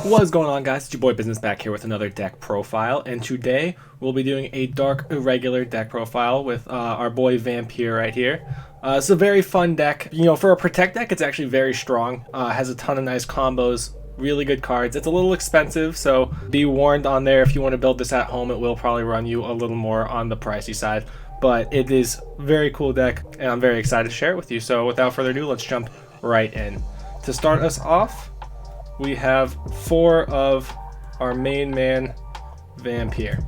What's going on, guys? It's your boy Business back here with another deck profile, and today we'll be doing a Dark Irregular deck profile with our boy Vampir right here. It's a very fun deck. You know, for a Protect deck, it's actually very strong. Has a ton of nice combos, really good cards. It's a little expensive, so be warned on there. If you want to build this at home, it will probably run you a little more on the pricey side, but it is a very cool deck, and I'm very excited to share it with you. So without further ado, let's jump right in. To start us off, we have 4 of our main man, Vampir.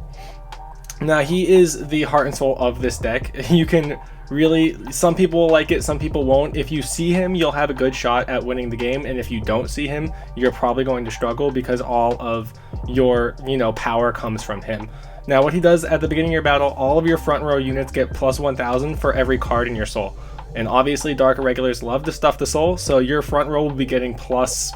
Now, he is the heart and soul of this deck. You can really, some people will like it, some people won't. If you see him, you'll have a good shot at winning the game, and if you don't see him, you're probably going to struggle because all of your, power comes from him. Now, what he does at the beginning of your battle, all of your front row units get plus 1000 for every card in your soul. And obviously, Dark Irregulars love to stuff the soul, so your front row will be getting plus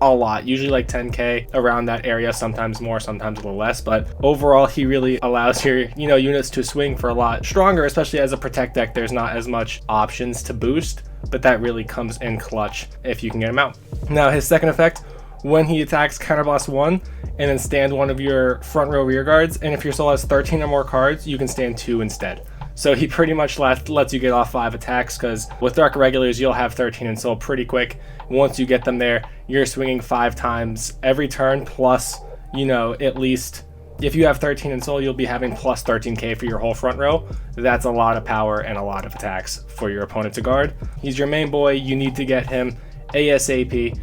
a lot, usually like 10k around that area, sometimes more, sometimes a little less, but overall he really allows your units to swing for a lot stronger, especially as a Protect deck. There's not as much options to boost, but that really comes in clutch if you can get him out. Now, his second effect, when he attacks, counterblast 1 and then stand one of your front row rear guards, and if your soul has 13 or more cards, you can stand 2 instead. So he pretty much lets you get off 5 attacks, because with Dark Irregulars, you'll have 13 in soul pretty quick. Once you get them there, you're swinging 5 times every turn, plus, at least, if you have 13 in soul, you'll be having plus 13k for your whole front row. That's a lot of power and a lot of attacks for your opponent to guard. He's your main boy. You need to get him ASAP.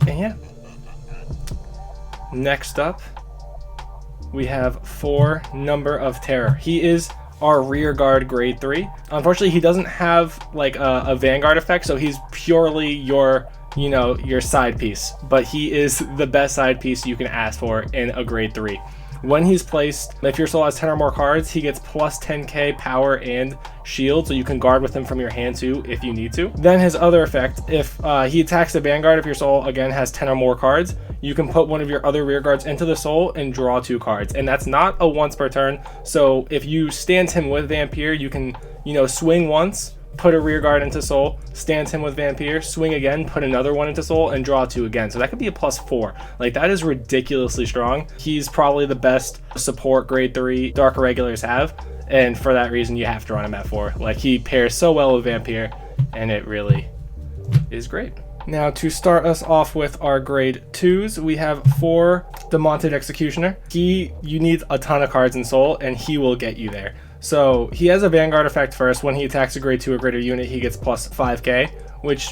And yeah. Next up, we have 4 Number of Terror. He is our rear guard grade 3. Unfortunately, he doesn't have like a Vanguard effect, so he's purely your side piece, but he is the best side piece you can ask for in a grade 3. When he's placed, if your soul has 10 or more cards, he gets plus 10k power and shield, so you can guard with him from your hand too if you need to. Then his other effect, if he attacks the Vanguard, if your soul again has 10 or more cards, you can put one of your other rear guards into the soul and draw 2 cards, and that's not a once per turn. So if you stand him with Vampir, you can swing once, put a rear guard into soul, stand him with Vampir, swing again, put another one into soul, and draw 2 again. So that could be a plus 4. Like, that is ridiculously strong. He's probably the best support grade 3 Dark Irregulars have, and for that reason you have to run him at 4. Like, he pairs so well with Vampir, and it really is great. Now, to start us off with our grade 2s, we have 4 the Montage Executioner. You need a ton of cards in soul, and he will get you there. So he has a Vanguard effect first. When he attacks a grade 2 or greater unit, he gets plus 5k, which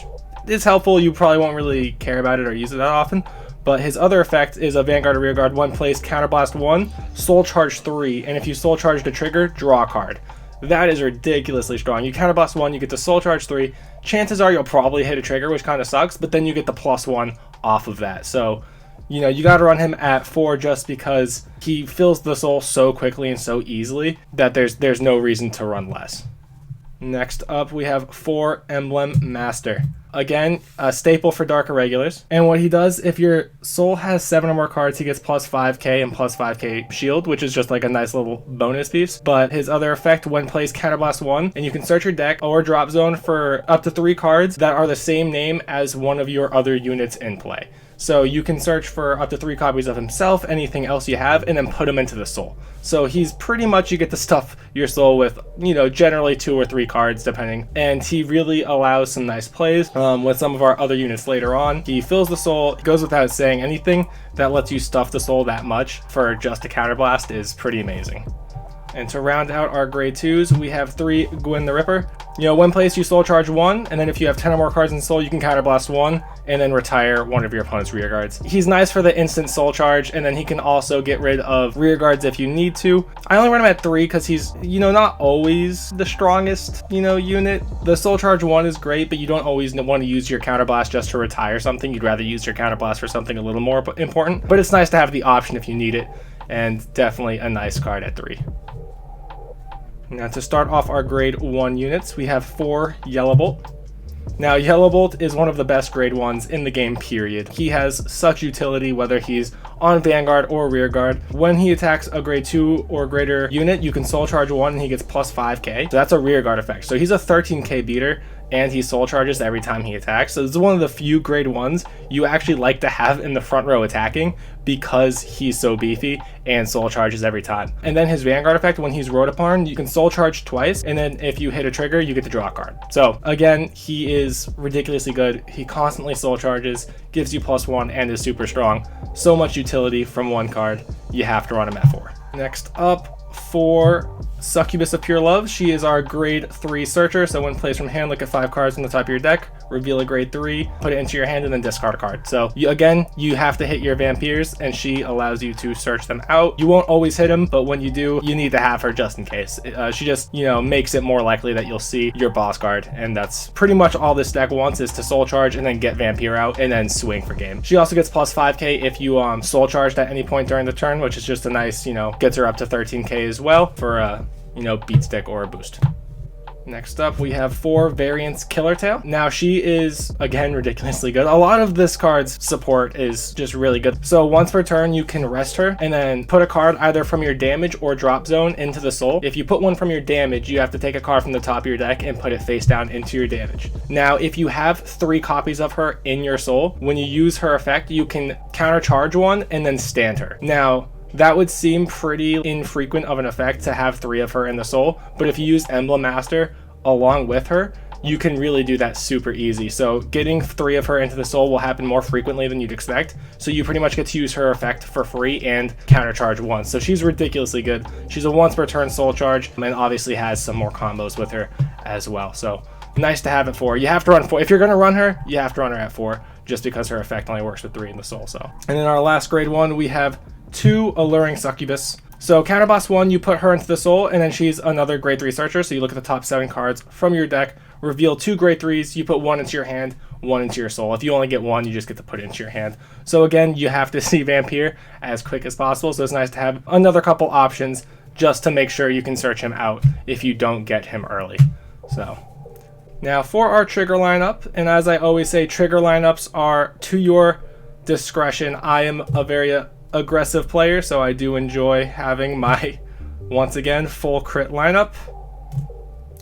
is helpful. You probably won't really care about it or use it that often. But his other effect is a Vanguard or rear guard, 1 place, counterblast 1, soul charge 3, and if you soul charge the trigger, draw a card. That is ridiculously strong. You counterblast 1, you get the soul charge 3. Chances are you'll probably hit a trigger, which kind of sucks, but then you get the plus 1 off of that. So, you got to run him at 4 just because he fills the soul so quickly and so easily that there's no reason to run less. Next up, we have 4 Emblem Master. Again, a staple for Dark Irregulars. And what he does, if your soul has 7 or more cards, he gets plus 5k and plus 5k shield, which is just like a nice little bonus piece. But his other effect, when placed, counterblast 1, and you can search your deck or drop zone for up to 3 cards that are the same name as one of your other units in play. So you can search for up to 3 copies of himself, anything else you have, and then put him into the soul. So he's pretty much, you get to stuff your soul with, generally 2 or 3 cards depending. And he really allows some nice plays with some of our other units later on. He fills the soul. It goes without saying, anything that lets you stuff the soul that much for just a counterblast is pretty amazing. And to round out our grade 2s, we have 3 Gwen the Ripper. When placed, you soul charge 1, and then if you have 10 or more cards in soul, you can counterblast 1, and then retire one of your opponent's rear guards. He's nice for the instant soul charge, and then he can also get rid of rear guards if you need to. I only run him at 3 because he's, not always the strongest, unit. The soul charge 1 is great, but you don't always want to use your counterblast just to retire something. You'd rather use your counterblast for something a little more important, but it's nice to have the option if you need it, and definitely a nice card at 3. Now, to start off our grade 1 units, we have 4 Yellow Bolt. Now, Yellow Bolt is one of the best grade 1s in the game, period. He has such utility, whether he's on Vanguard or Rearguard. When he attacks a grade 2 or greater unit, you can soul charge 1 and he gets plus 5k. So that's a Rearguard effect. So he's a 13k beater, and he soul charges every time he attacks. So this is one of the few grade 1s you actually like to have in the front row attacking, because he's so beefy and soul charges every time. And then his Vanguard effect, when he's rode upon, you can soul charge twice, and then if you hit a trigger, you get to draw a card. So again, he is ridiculously good. He constantly soul charges, gives you +1, and is super strong. So much utility from one card, you have to run him at 4. Next up, for Succubus of Pure Love, she is our grade 3 searcher. So when placed from hand, look at 5 cards on the top of your deck, reveal a grade 3, put it into your hand, and then discard a card. So again, you have to hit your vampires, and she allows you to search them out. You won't always hit them, but when you do, you need to have her just in case. She just, makes it more likely that you'll see your boss card, and that's pretty much all this deck wants, is to soul charge and then get vampire out and then swing for game. She also gets plus 5k if you soul charged at any point during the turn, which is just a nice, gets her up to 13k as well for a beat stick or a boost. Next up, we have 4 Variance Killer Tail. Now she is, again, ridiculously good. A lot of this card's support is just really good. So once per turn, you can rest her and then put a card either from your damage or drop zone into the soul. If you put one from your damage, you have to take a card from the top of your deck and put it face down into your damage. Now, if you have 3 copies of her in your soul, when you use her effect, you can countercharge one and then stand her. Now, that would seem pretty infrequent of an effect to have 3 of her in the soul, but if you use Emblem Master along with her, you can really do that super easy. So getting 3 of her into the soul will happen more frequently than you'd expect, so you pretty much get to use her effect for free and countercharge once. So she's ridiculously good. She's a once per turn soul charge, and obviously has some more combos with her as well. So nice to have it 4. You have to run 4. If you're going to run her, you have to run her at 4, just because her effect only works with 3 in the soul. So, and then our last grade 1, we have 2 Alluring Succubus. So counterboss 1, you put her into the soul, and then she's another grade 3 searcher. So you look at the top 7 cards from your deck, reveal 2 grade 3s, you put 1 into your hand, 1 into your soul. If you only get 1, you just get to put it into your hand. So again, you have to see Vampire as quick as possible, so it's nice to have another couple options just to make sure you can search him out if you don't get him early. So now for our trigger lineup, and as I always say, trigger lineups are to your discretion. I am a very aggressive player, so I do enjoy having my, once again, full crit lineup.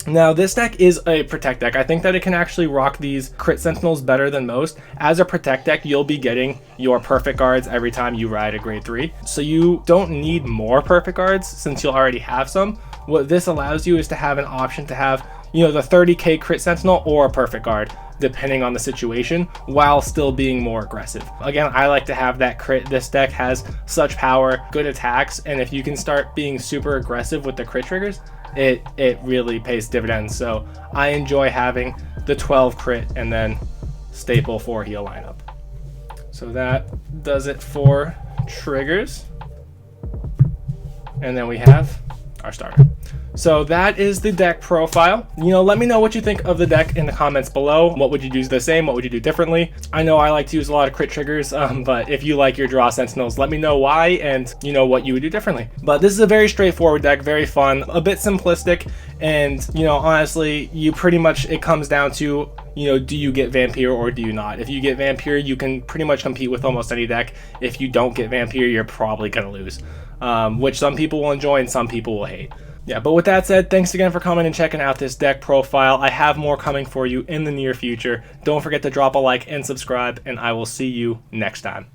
Now this deck is a protect deck. I think that it can actually rock these crit sentinels better than most. As a protect deck, you'll be getting your perfect guards every time you ride a grade 3, so you don't need more perfect guards since you'll already have some. What this allows you is to have an option to have, the 30k crit sentinel or a perfect guard, depending on the situation, while still being more aggressive. Again, I like to have that crit. This deck has such power, good attacks, and if you can start being super aggressive with the crit triggers, it really pays dividends. So I enjoy having the 12 crit and then staple 4 heal lineup. So that does it for triggers. And then we have our starter. So that is the deck profile. Let me know what you think of the deck in the comments below. What would you do the same? What would you do differently? I know I like to use a lot of crit triggers, but if you like your draw sentinels, let me know why and what you would do differently. But this is a very straightforward deck, very fun, a bit simplistic, and honestly, it comes down to do you get Vampire or do you not? If you get Vampire, you can pretty much compete with almost any deck. If you don't get Vampire, you're probably gonna lose, which some people will enjoy and some people will hate. Yeah, but with that said, thanks again for coming and checking out this deck profile. I have more coming for you in the near future. Don't forget to drop a like and subscribe, and I will see you next time.